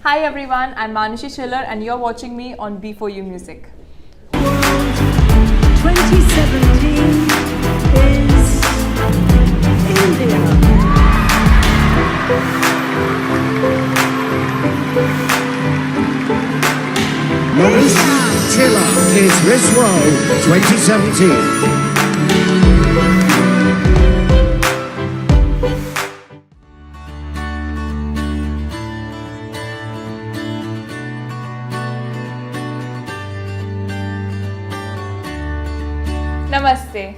Hi everyone, I'm Manushi Chiller and you're watching me on B4U Music. 2017 is India. Manushi Chiller is Miss World 2017. Namaste.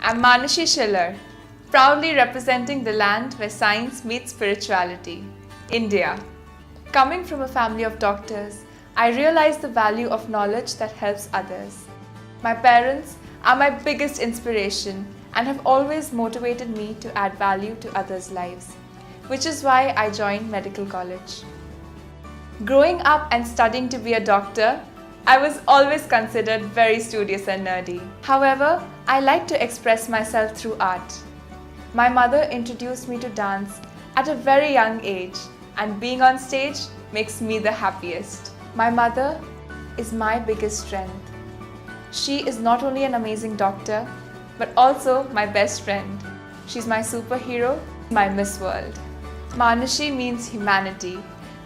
I'm Manushi Chiller, proudly representing the land where science meets spirituality, India. Coming from a family of doctors, I realized the value of knowledge that helps others. My parents are my biggest inspiration and have always motivated me to add value to others' lives, which is why I joined medical college. Growing up and studying to be a doctor, I was always considered very studious and nerdy. However, I like to express myself through art. My mother introduced me to dance at a very young age, and being on stage makes me the happiest. My mother is my biggest strength. She is not only an amazing doctor, but also my best friend. She's my superhero, my Miss World. Manushi means humanity,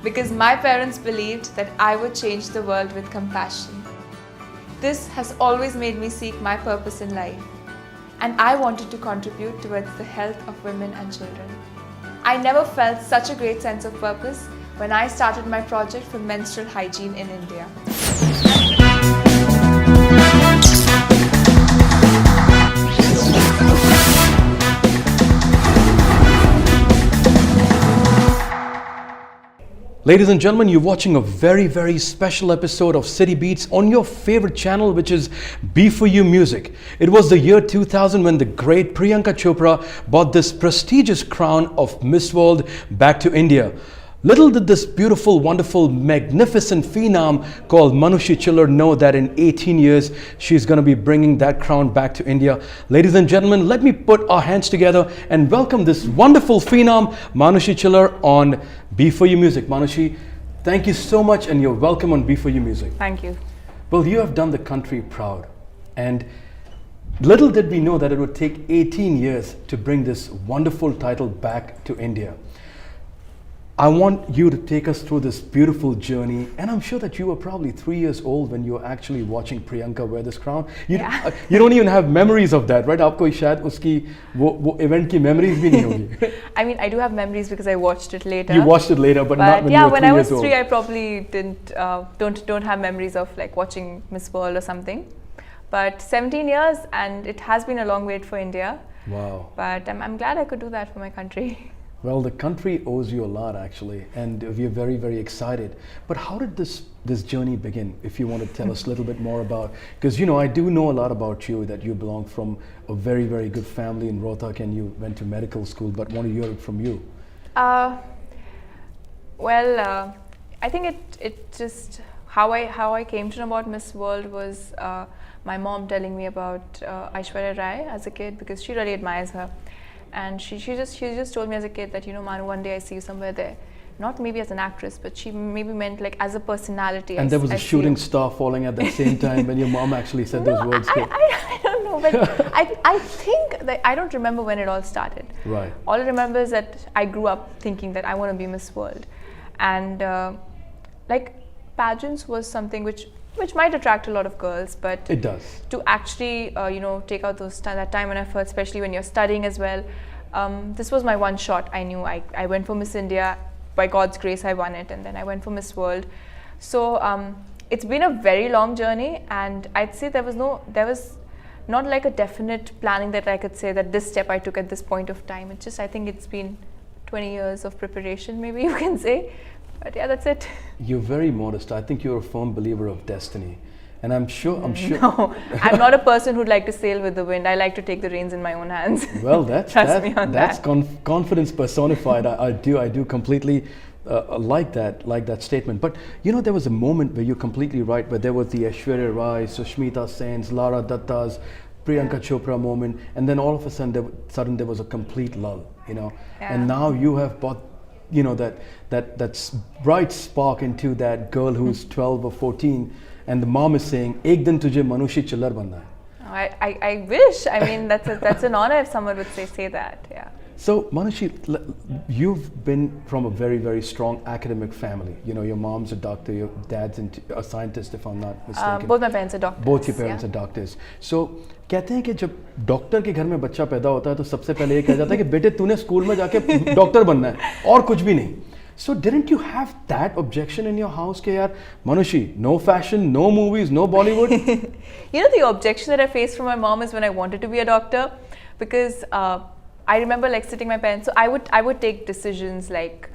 because my parents believed that I would change the world with compassion. This has always made me seek my purpose in life, and I wanted to contribute towards the health of women and children. I never felt such a great sense of purpose when I started my project for menstrual hygiene in India. Ladies and gentlemen, you're watching a very special episode of City Beats on your favorite channel, which is B4U Music. It was the year 2000 when the great Priyanka Chopra brought this prestigious crown of Miss World back to India. Little did this beautiful, wonderful, magnificent phenom called Manushi Chiller know that in 18 years, she's going to be bringing that crown back to India. Ladies and gentlemen, let me put our hands together and welcome this wonderful phenom, Manushi Chiller, on B4U Music. Manushi, thank you so much and you're welcome on B4U Music. Thank you. Well, you have done the country proud, and little did we know that it would take 18 years to bring this wonderful title back to India. I want you to take us through this beautiful journey, and I'm sure that you were probably 3 years old when you were actually watching Priyanka wear this crown. You don't even have memories of that, right? आपको शायद उसकी वो event की memories भी नहीं होगी. I mean, I do have memories because I watched it later. You watched it later, but not when you were 3 years old. Yeah, when I was 3, I probably don't have memories of like watching Miss World or something. But 17 years, and it has been a long wait for India. Wow. But I'm glad I could do that for my country. Well, the country owes you a lot actually, and we're very excited. But how did this journey begin? If you want to tell us a little bit more about, because you know, I do know a lot about you, that you belong from a very good family in Rohtak and you went to medical school, but want to hear it from you. I think it just how I came to know about Miss World was my mom telling me about Aishwarya Rai as a kid, because she really admires her. And she just told me as a kid that, you know, Manu, one day I see you somewhere there. Not maybe as an actress, but she maybe meant like as a personality. And there was a shooting star falling at the same time when your mom actually said those words. I don't know, but I think that I don't remember when it all started. Right. All I remember is that I grew up thinking that I want to be Miss World. And like pageants was something which might attract a lot of girls, but it does. To actually, take out that time and effort, especially when you're studying as well. This was my one shot. I knew I went for Miss India. By God's grace, I won it, and then I went for Miss World. So it's been a very long journey, and I'd say there was not like a definite planning that I could say that this step I took at this point of time. It's just, I think it's been 20 years of preparation, maybe you can say. But yeah, that's it. You're very modest. I think you're a firm believer of destiny. And I'm sure. No, I'm not a person who'd like to sail with the wind. I like to take the reins in my own hands. Well, that's that. Confidence personified. I do completely like that statement. But you know, there was a moment where you're completely right, where there was the Aishwarya Rai, Sushmita Sen's, Lara Datta's, Priyanka Chopra moment, and then all of a sudden there was a complete lull, you know. Yeah. And now you have brought you know, that's bright spark into that girl who's 12 or 14, and the mom is saying, "Ek din tujhe Manushi Chillar banna hai." I wish. I mean, that's an honor if someone would say that. Yeah. So Manushi, you've been from a very, very strong academic family. You know, your mom's a doctor, your dad's a scientist, if I'm not mistaken. Both my parents are doctors. Both your parents are doctors. So कहते हैं कि जब doctor के घर में बच्चा पैदा होता है तो सबसे पहले ये कहा जाता है कि बेटे तूने स्कूल में जाके डॉक्टर बनना है और कुछ भी नहीं. So didn't you have that objection in your house कि यार Manushi, no fashion, no movies, no Bollywood? You know, the objection that I faced from my mom is when I wanted to be a doctor, because I remember like sitting my parents. So I would take decisions like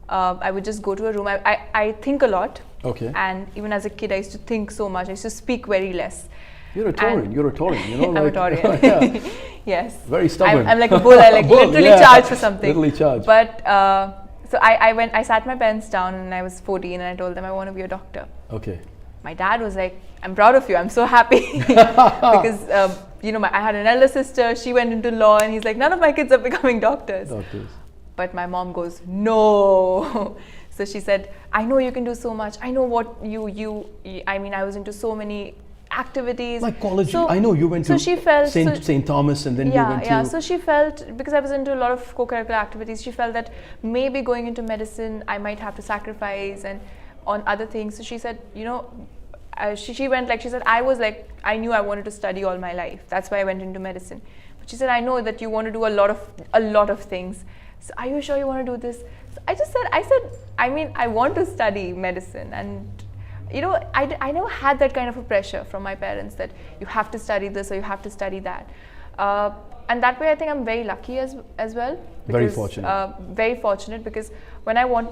I would just go to a room. I think a lot. Okay. And even as a kid, I used to think so much. I used to speak very less. You're a Taurian. You're a Taurian. You know, I'm like, a Taurian. yeah. Yes. Very stubborn. I'm like a bull. I like Bull, literally yeah. charge for something. Literally charge. But so I sat my parents down and I was 14 and I told them I want to be a doctor. Okay. My dad was like, "I'm proud of you. I'm so happy." Because you know, I had an elder sister. She went into law, and he's like, "None of my kids are becoming doctors." Doctors. But my mom goes, "No." So she said, "I know you can do so much. I know what I mean, I was into so many activities. Like college, So- I know you went so to she felt St. Thomas, and then you went to... So she felt, because I was into a lot of co-curricular activities, she felt that maybe going into medicine, I might have to sacrifice and on other things. So she said, you know, she went like, she said, I was like, I knew I wanted to study all my life. That's why I went into medicine. But she said, I know that you want to do a lot of things. So are you sure you want to do this? So I said, I mean, I want to study medicine. And you know, I never had that kind of a pressure from my parents that you have to study this or you have to study that. And that way I think I'm very lucky as well. Because, Very fortunate. Very fortunate, because when I want,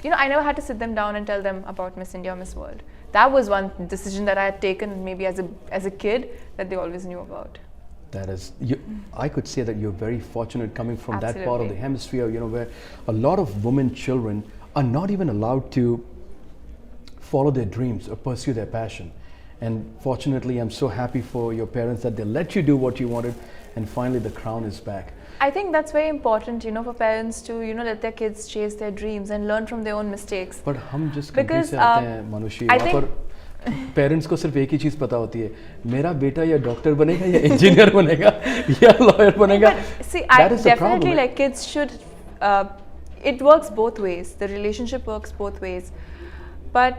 you know, I never had to sit them down and tell them about Miss India or Miss World. That was one decision that I had taken maybe as a kid that they always knew about. That is, I could say that you're very fortunate coming from that part of Absolutely. the hemisphere, you know, where a lot of women children are not even allowed to follow their dreams or pursue their passion. And fortunately, I'm so happy for your parents that they let you do what you wanted, and finally the crown is back. I think that's very important, you know, for parents to, you know, let their kids chase their dreams and learn from their own mistakes. But हम जिस country Because, से आते हैं मनुष्य, I वहाँ think- पर parents को सिर्फ एक ही चीज़ पता होती है, मेरा बेटा या डॉक्टर बनेगा या इंजीनियर बनेगा या लॉयर बनेगा. See, I That is the problem. definitely like kids should, it works both ways. The relationship works both ways. But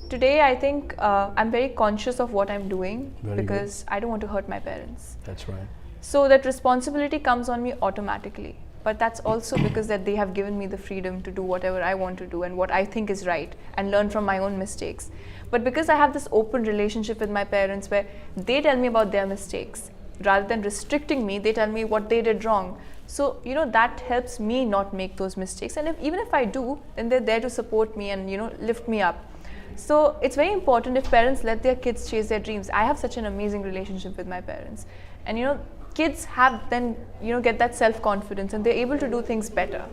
today I think I'm very conscious of what I'm doing, Very because I don't want to hurt my parents. That's right. So that responsibility comes on me automatically. But that's also because that they have given me the freedom to do whatever I want to do and what I think is right and learn from my own mistakes. But because I have this open relationship with my parents where they tell me about their mistakes, rather than restricting me, they tell me what they did wrong. So, you know, that helps me not make those mistakes. And even if I do, then they're there to support me and, you know, lift me up. So it's very important if parents let their kids chase their dreams. I have such an amazing relationship with my parents. And, you know, kids have then, you know, get that self-confidence and they're able to do things better.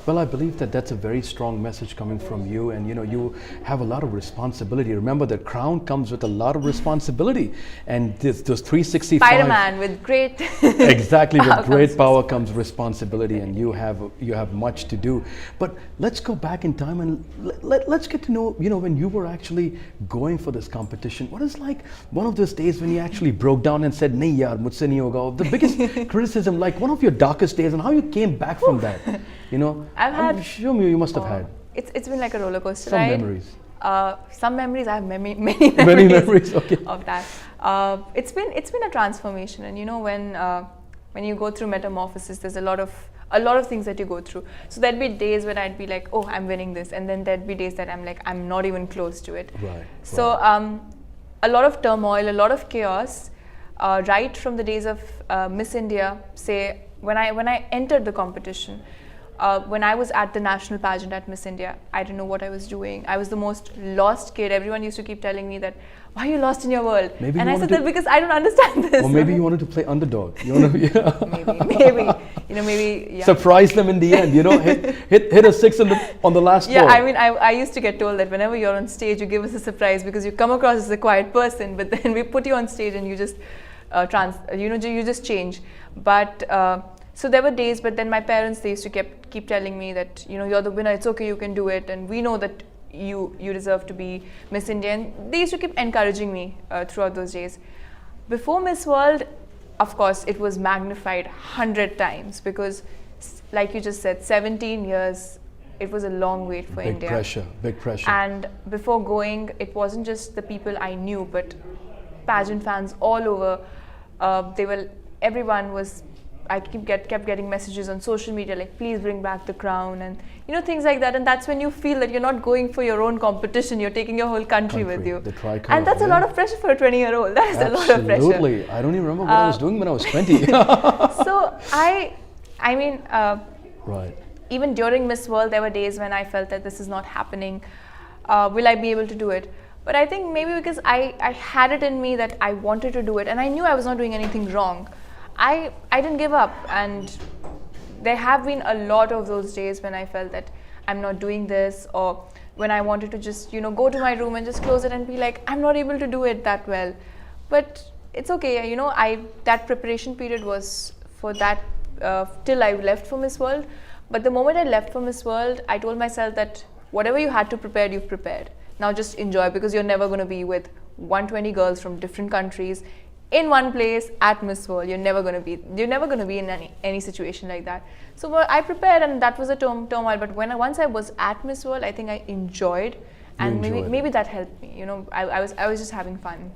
Well, I believe that that's a very strong message coming from you, and you know, you have a lot of responsibility. Remember, the crown comes with a lot of responsibility, and those 365. Spider-Man with great Exactly, with power great comes power comes responsibility, and you have much to do. But let's go back in time and let's get to know, you know, when you were actually going for this competition. What is like one of those days when you actually broke down and said, "Nahi yaar, mujhse nahi hoga." The biggest criticism, like one of your darkest days, and how you came back from that. You know, I'm sure you must have had It's been like a roller coaster some ride. memories. Some memories. I have many memories. Many memories. Okay. Of that. It's been a transformation, and you know, when you go through metamorphosis, there's a lot of things that you go through. So there'd be days when I'd be like, oh, I'm winning this, and then there'd be days that I'm like, I'm not even close to it. Right. So a lot of turmoil, a lot of chaos, right from the days of Miss India. Say when I entered the competition. When I was at the national pageant at Miss India, I didn't know what I was doing. I was the most lost kid. Everyone used to keep telling me that, why are you lost in your world? Maybe and you I said wanted that because I don't understand this. Or maybe you wanted to play underdog. You want to maybe, you know, maybe, yeah. surprise them in the end. You know, hit a six on the last Yeah, ball. I mean, I used to get told that whenever you're on stage, you give us a surprise because you come across as a quiet person, but then we put you on stage and you just you just change. But So there were days, but then my parents, they used to keep telling me that, you know, you're the winner, it's okay, you can do it, and we know that you deserve to be Miss India. And they used to keep encouraging me throughout those days. Before Miss World, of course, it was magnified 100 times because, like you just said, 17 years, it was a long wait for India. Big pressure. And before going, it wasn't just the people I knew, but pageant fans all over. Everyone was. I kept getting messages on social media like, please bring back the crown, and you know, things like that. And that's when you feel that you're not going for your own competition, you're taking your whole country with you. The tricolor, and that's a lot of pressure for a 20-year-old. That is a lot of pressure. Absolutely. I don't even remember what I was doing when I was 20. So I mean, right. even during Miss World, there were days when I felt that this is not happening. Will I be able to do it? But I think maybe because I had it in me that I wanted to do it, and I knew I was not doing anything wrong. I didn't give up, and there have been a lot of those days when I felt that I'm not doing this, or when I wanted to just, you know, go to my room and just close it and be like, I'm not able to do it that well. But it's okay, you know, that preparation period was for that till I left for Miss World. But the moment I left for Miss World, I told myself that whatever you had to prepare, you've prepared. Now just enjoy, because you're never going to be with 120 girls from different countries in one place at Miss World. You're never going to be in any situation like that. So I prepared, and that was a turmoil. But once I was at Miss World, I think I enjoyed, and maybe that helped me. You know, I was just having fun.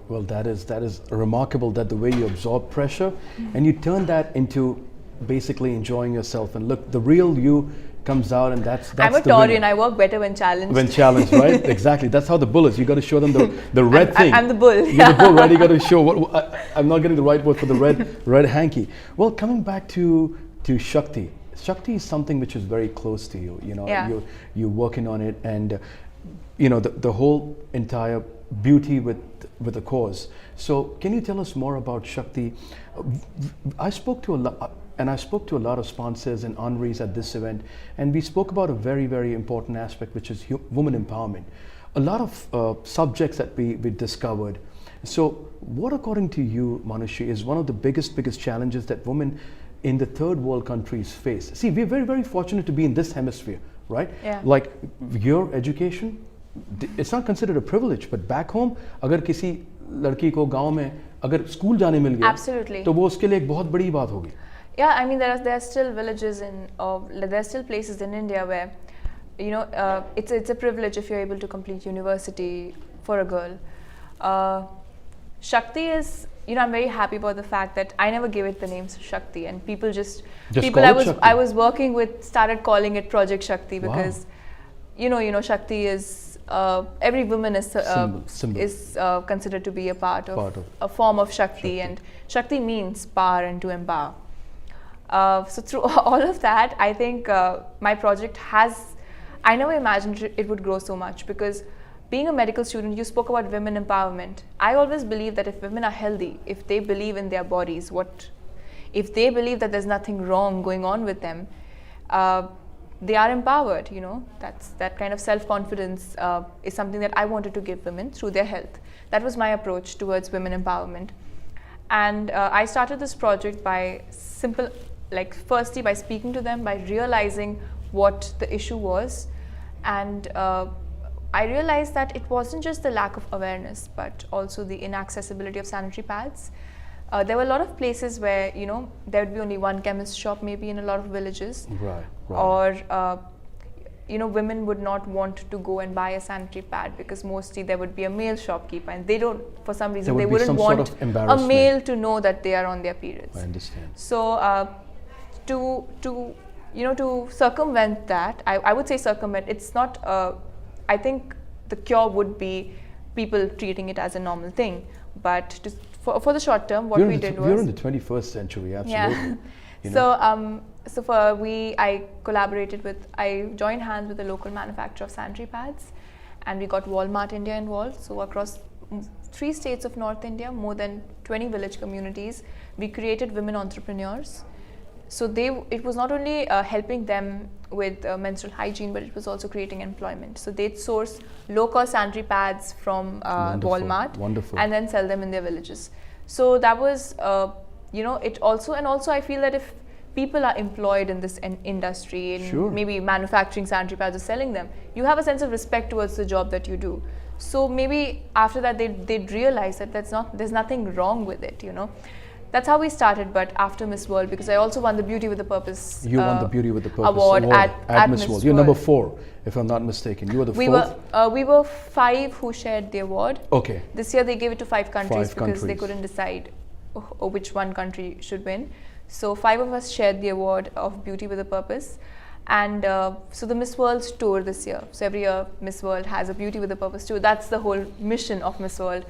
Well, that is remarkable, that the way you absorb pressure and you turn that into basically enjoying yourself. And look, the real you comes out, and that's I'm a Taurian. I work better when challenged. When challenged, right? Exactly. That's how the bull is. You got to show them the red thing. I'm the bull. You're the bull, right? You got to show what. I'm not getting the right word for the red hanky. Well, coming back to Shakti. Shakti is something which is very close to you. You know, Yeah. you're working on it, and you know the whole entire beauty with the cause. So, can you tell us more about Shakti? I spoke to a lot of sponsors and honorees at this event, and we spoke about a very, very important aspect, which is women empowerment. A lot of subjects that we discovered. So, what, according to you, Manushi, is one of the biggest challenges that women in the third world countries face? See, we're very, very fortunate to be in this hemisphere, right? Yeah. Like your education, it's not considered a privilege, but back home, अगर किसी लड़की को गांव में अगर school जाने मिल गया, Absolutely. तो वो उसके लिए एक बहुत बड़ी बात होगी. Yeah, I mean, there are still villages there are still places in India where, you know, it's a privilege if you're able to complete university for a girl. Shakti is, you know, I'm very happy about the fact that I never gave it the name Shakti, and people I was working with started calling it Project Shakti, because, wow, you know, Shakti is every woman is symbol. is considered to be a part of a form of Shakti, and Shakti means power and to empower. So through all of that, I think my project I never imagined it would grow so much, because being a medical student, you spoke about women empowerment. I always believe that if women are healthy, if they believe in their bodies, if they believe that there's nothing wrong going on with them, they are empowered, you know. That kind of self-confidence is something that I wanted to give women through their health. That was my approach towards women empowerment. And I started this project by firstly by speaking to them, by realizing what the issue was. And I realized that it wasn't just the lack of awareness, but also the inaccessibility of sanitary pads. There were a lot of places where, you know, there would be only one chemist shop maybe in a lot of villages. Right. Or, you know, women would not want to go and buy a sanitary pad, because mostly there would be a male shopkeeper, and they don't, for some reason, they wouldn't want a male to know that they are on their periods. I understand. So, to circumvent that, I would say circumvent, it's not, I think the cure would be people treating it as a normal thing. But for the short term, what we did was... We're in the 21st century, absolutely. Yeah. I joined hands with a local manufacturer of sanitary pads, and we got Walmart India involved. So across 3 states of North India, more than 20 village communities, we created women entrepreneurs. So it was not only helping them with menstrual hygiene, but it was also creating employment. So they'd source low-cost sanitary pads from Walmart, Wonderful. and then sell them in their villages. So that was it also, and also I feel that if people are employed in this industry, in Sure. maybe manufacturing sanitary pads or selling them, you have a sense of respect towards the job that you do. So maybe after that they'd realize that there's nothing wrong with it, That's how we started. But after Miss World, because I also won the Beauty with a Purpose You won the Beauty with the Purpose award at Miss World. You're number 4, if I'm not mistaken. You were the fourth? We were 5 who shared the award. Okay. This year they gave it to 5 countries 5 because they countries. couldn't decide which one country should win. So 5 of us shared the award of Beauty with a Purpose. And so the Miss World tour this year. So every year Miss World has a Beauty with a Purpose tour. That's the whole mission of Miss World.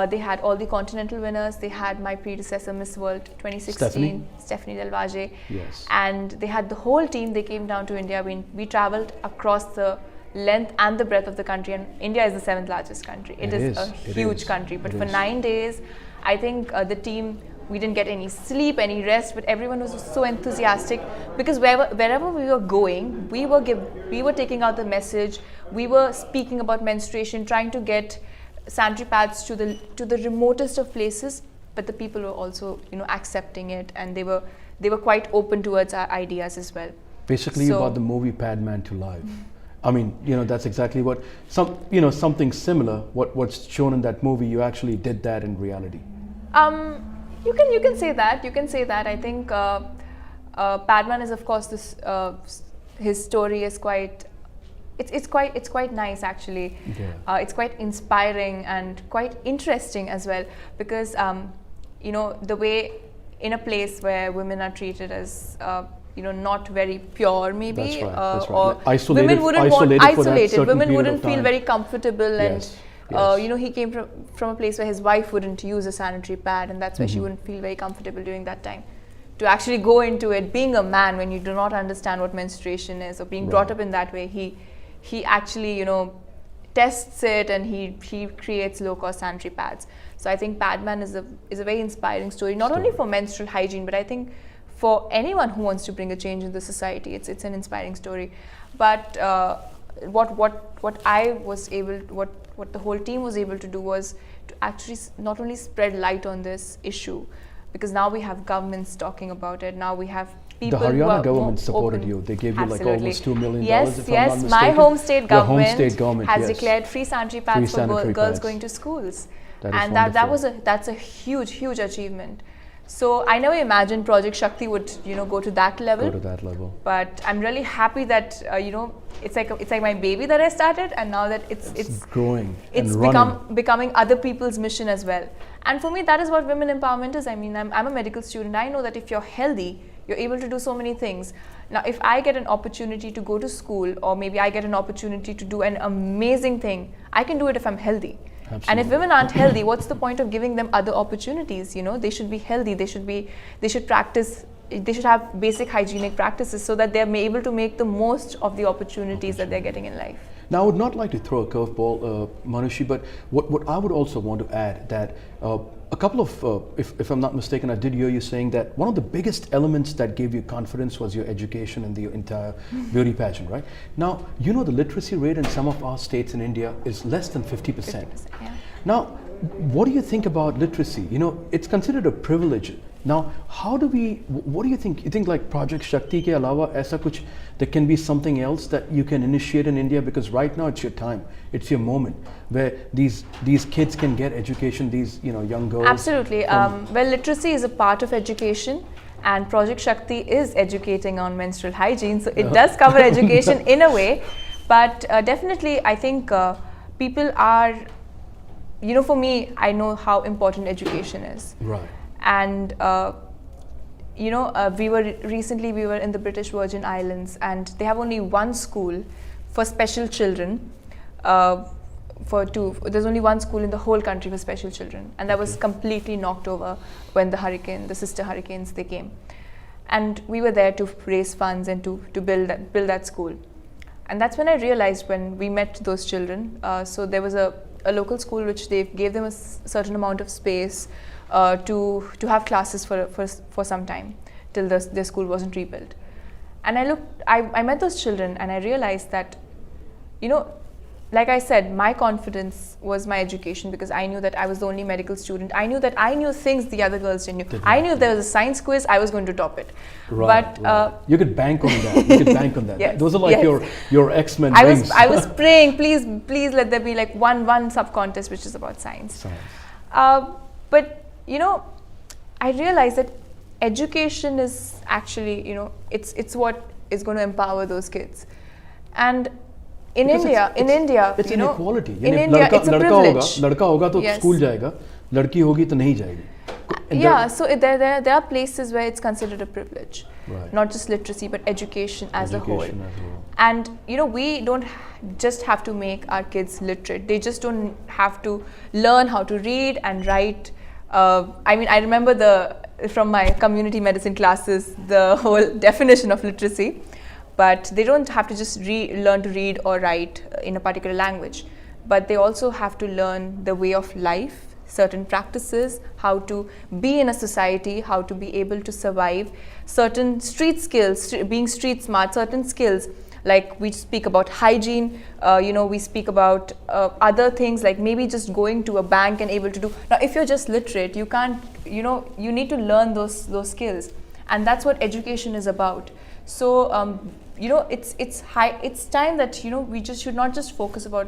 They had all the continental winners. They had my predecessor, Miss World 2016, Stephanie Delvage. Yes. And they had the whole team. They came down to India. We traveled across the length and the breadth of the country. And India is the 7th largest country. It is a huge country. But for 9 days, I think the team, we didn't get any sleep, any rest, but everyone was so enthusiastic because wherever we were going, we were taking out the message. We were speaking about menstruation, trying to get sanitary pads to the remotest of places, but the people were also accepting it, and they were quite open towards our ideas as well. Basically, you brought the movie Padman to life. I mean, that's exactly what something similar. What's shown in that movie, you actually did that in reality. You can say that. You can say that. I think Padman is, of course, this his story is quite. It's quite nice actually. Yeah. It's quite inspiring and quite interesting as well because the way in a place where women are treated as not very pure maybe. That's right. That's right. Or Like isolated, women wouldn't isolated want for that isolated. certain Women period wouldn't of feel time. very comfortable Yes. and he came from a place where his wife wouldn't use a sanitary pad, and that's why she wouldn't feel very comfortable during that time. To actually go into it, being a man, when you do not understand what menstruation is, or being brought up in that way, he actually tests it, and he creates low-cost sanitary pads. So I think Padman is a very inspiring story, not only for menstrual hygiene, but I think for anyone who wants to bring a change in the society. It's an inspiring story. But what the whole team was able to do was to actually not only spread light on this issue, because now we have governments talking about it. Now we have people The who Haryana are government more supported open. you. They gave you Absolutely. like almost $2 million. Yes, if I'm not mistaken. my home state Your government, home state government has yes. declared free sanitary pads Free for sanitary girls pads. going to schools, That is and wonderful. that's a huge achievement. So I never imagined Project Shakti would go to that level. Go to that level. But I'm really happy that it's like my baby that I started, and now that it's growing. it's and running. becoming other people's mission as well. And for me, that is what women empowerment is. I mean, I'm a medical student. I know that if you're healthy, you're able to do so many things. Now, if I get an opportunity to go to school, or maybe I get an opportunity to do an amazing thing, I can do it if I'm healthy. Absolutely. And if women aren't healthy, what's the point of giving them other opportunities? They should be healthy. They should practice. They should have basic hygienic practices so that they're able to make the most of the opportunities that they're getting in life. Now, I would not like to throw a curveball, Manushi, but what I would also want to add that a couple of, if I'm not mistaken, I did hear you saying that one of the biggest elements that gave you confidence was your education in the entire beauty pageant, right? Now, the literacy rate in some of our states in India is less than 50%. 50%, yeah. Now, what do you think about literacy? It's considered a privilege. Now, what do you think? You think like Project Shakti ke alawa aisa kuch, there can be something else that you can initiate in India? Because right now it's your time, it's your moment where these kids can get education, these young girls. Absolutely. Well, literacy is a part of education, and Project Shakti is educating on menstrual hygiene, so it does cover education in a way. But definitely, I think people are, for me, I know how important education is. Right. And we were in the British Virgin Islands, and they have only one school for special children. There's only one school in the whole country for special children, and that was completely knocked over when the sister hurricanes, they came. And we were there to raise funds and to build that school. And that's when I realized, when we met those children, so there was a local school which they gave them a certain amount of space to have classes for some time till their school wasn't rebuilt. And I met those children, and I realized that like I said, my confidence was my education because I knew that I was the only medical student. I knew that I knew things the other girls didn't know. I knew if there was a science quiz, I was going to top it. Right, But you could bank on that. You could bank on that. Yes, Those are like yes. your X-Men I rings. was I was praying, please let there be like one sub contest which is about science. But you know, I realized that education is actually, you know, it's what is going to empower those kids. And in Because India, it's you an know, equality. in यानी India, it's a लड़का privilege. होगा तो Yes. School जाएगा, लड़की होगी तो नहीं जाएगी. And Yeah, so there are places where it's considered a privilege, Right. not just literacy but education as a whole. Education as a whole. And you know, we don't just have to make our kids literate. They just don't have to learn how to read and write. I mean, I remember from my community medicine classes the whole definition of literacy, but they don't have to just learn to read or write in a particular language, but they also have to learn the way of life, certain practices, how to be in a society, how to be able to survive, certain street skills, being street smart, certain skills. Like we speak about hygiene, you know, we speak about other things like maybe just going to a bank and able to do. Now, if you're just literate, you can't, you know, you need to learn those skills, and that's what education is about. So, you know, it's time that, you know, we just should not just focus about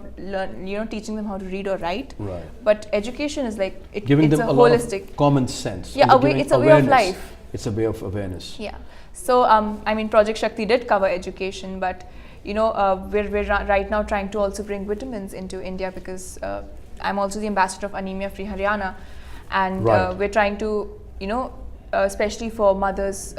teaching them how to read or write. Right. But education is like Giving it's them a a lot holistic. of common sense. Yeah, it's a way of life. It's a way of awareness. Yeah. So, I mean, Project Shakti did cover education, but you know, we're right now trying to also bring vitamins into India because I'm also the ambassador of Anemia Free Haryana, and Right. we're trying to, you know, especially for mothers,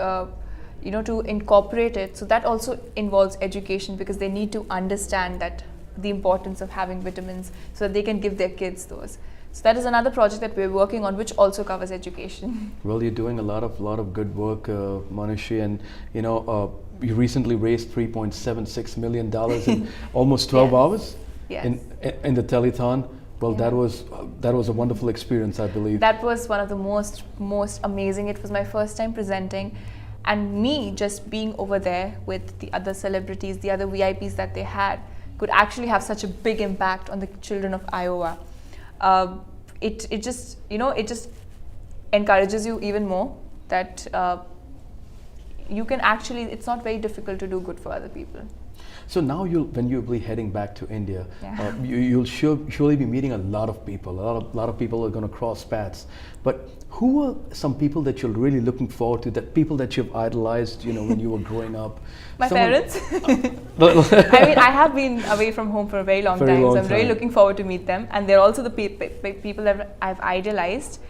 you know, to incorporate it. So that also involves education because they need to understand that the importance of having vitamins so that they can give their kids those. So that is another project that we're working on, which also covers education. Well, you're doing a lot of good work, Manushi, and you know, you recently raised $3.76 million in almost 12 Yes. hours Yes. in the telethon. Well, Yeah. that was a wonderful experience, I believe. That was one of the most amazing. It was my first time presenting, and me just being over there with the other celebrities, the other VIPs that they had, could actually have such a big impact on the children of Iowa. It just, you know, it just encourages you even more that you can actually, it's not very difficult to do good for other people. So now when you'll be heading back to India, Yeah. You'll surely be meeting a lot of people. A lot of people are going to cross paths. But who are some people that you're really looking forward to? That people that you've idolized, you know, when you were growing up. My parents. parents. I mean, I have been away from home for a very long Very time, long so I'm really time. looking forward to meet them. And they're also the people that I've idolized.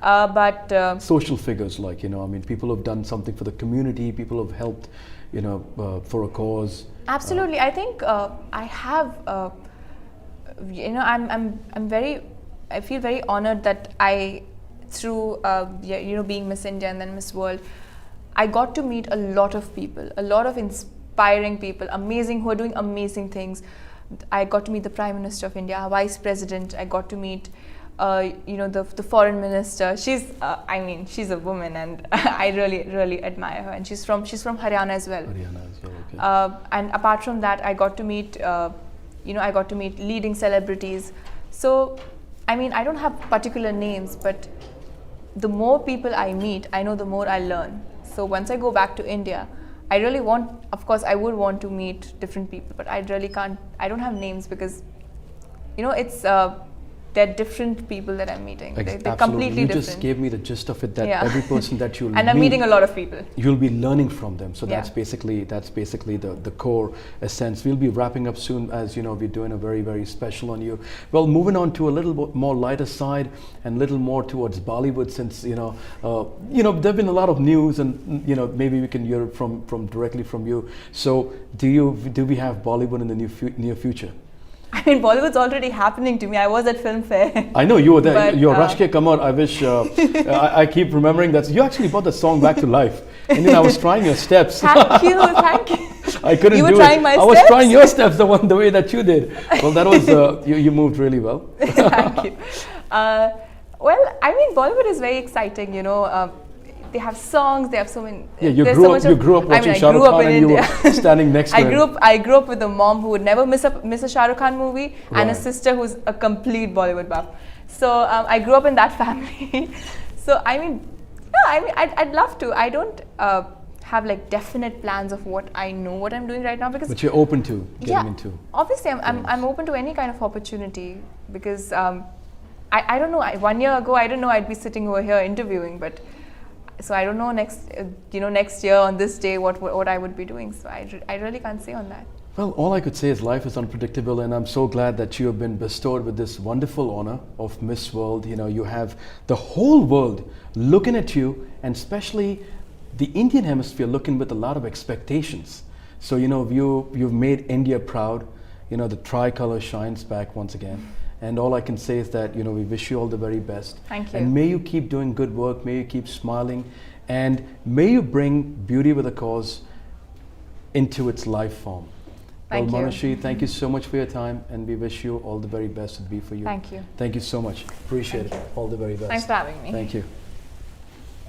But Social figures, like, you know, I mean, people who've done something for the community, people who've helped, you know, for a cause. absolutely, I think I have. You know, I feel very honored that through you know, being Miss India and then Miss World, I got to meet a lot of people, a lot of inspiring people, amazing, who are doing amazing things. I got to meet the Prime Minister of India, our Vice President. I got to meet, you know, the Foreign Minister. She's, I mean, she's a woman, and I really admire her. And she's from Haryana as well. Haryana as well, okay. And apart from that, I got to meet, you know, I got to meet leading celebrities. So, I mean, I don't have particular names, but the more people I meet, I know the more I learn. So once I go back to India, I really want, of course, I would want to meet different people, but I really can't, I don't have names because, you know, it's, they're different people that I'm meeting. They're Absolutely. completely You different. just gave me the gist of it, that Yeah. every person that you'll And I'm meet, meeting a lot of people. you'll be learning from them. So that's Yeah. basically the core essence. We'll be wrapping up soon, as you know, we're doing a very special on you. Well, moving on to a little bit more lighter side and little more towards Bollywood, since you know there've been a lot of news, and you know, maybe we can hear it from directly from you. So do we have Bollywood in the near future? I mean, Bollywood's already happening to me. I was at Film Fair. I know you were there. But, Your Rashke Kamar, I wish, I keep remembering that. You actually brought the song back to life. And then I was trying your steps. Thank you. I couldn't You were do trying it. my I was steps? trying your steps the way that you did. Well, that was, you moved really well. Thank you. Well, I mean, Bollywood is very exciting, you know. they have songs, they have so many. Yeah, you there's grew so up. much You of- grew up I mean, watching I Shah grew Rukh up Khan, in and you India. were standing next to him. I grew up with a mom who would never miss a Shah Rukh Khan movie, and a Right. sister who's a complete Bollywood buff. So I grew up in that family. So I mean, yeah, I mean, I'd love to. I don't have like definite plans of what I know what I'm doing right now because But you're open to getting yeah, into. obviously I'm open to any kind of opportunity because I don't know. 1 year ago I didn't know I'd be sitting over here interviewing, but so I don't know next year on this day what I would be doing. So I really can't say on that. Well, all I could say is life is unpredictable, and I'm so glad that you have been bestowed with this wonderful honor of Miss World. You know, you have the whole world looking at you, and especially the Indian hemisphere looking with a lot of expectations. So, you know, you've made India proud. You know, the tricolor shines back once again. And all I can say is that, you know, we wish you all the very best. Thank you. And may you keep doing good work, may you keep smiling, and may you bring Beauty with a Cause into its life form. Thank Well, you. Manashi, thank you so much for your time, and we wish you all the very best at Be For You. Thank you. Thank you so much. Appreciate it. All the very best. Thanks for having me. Thank you.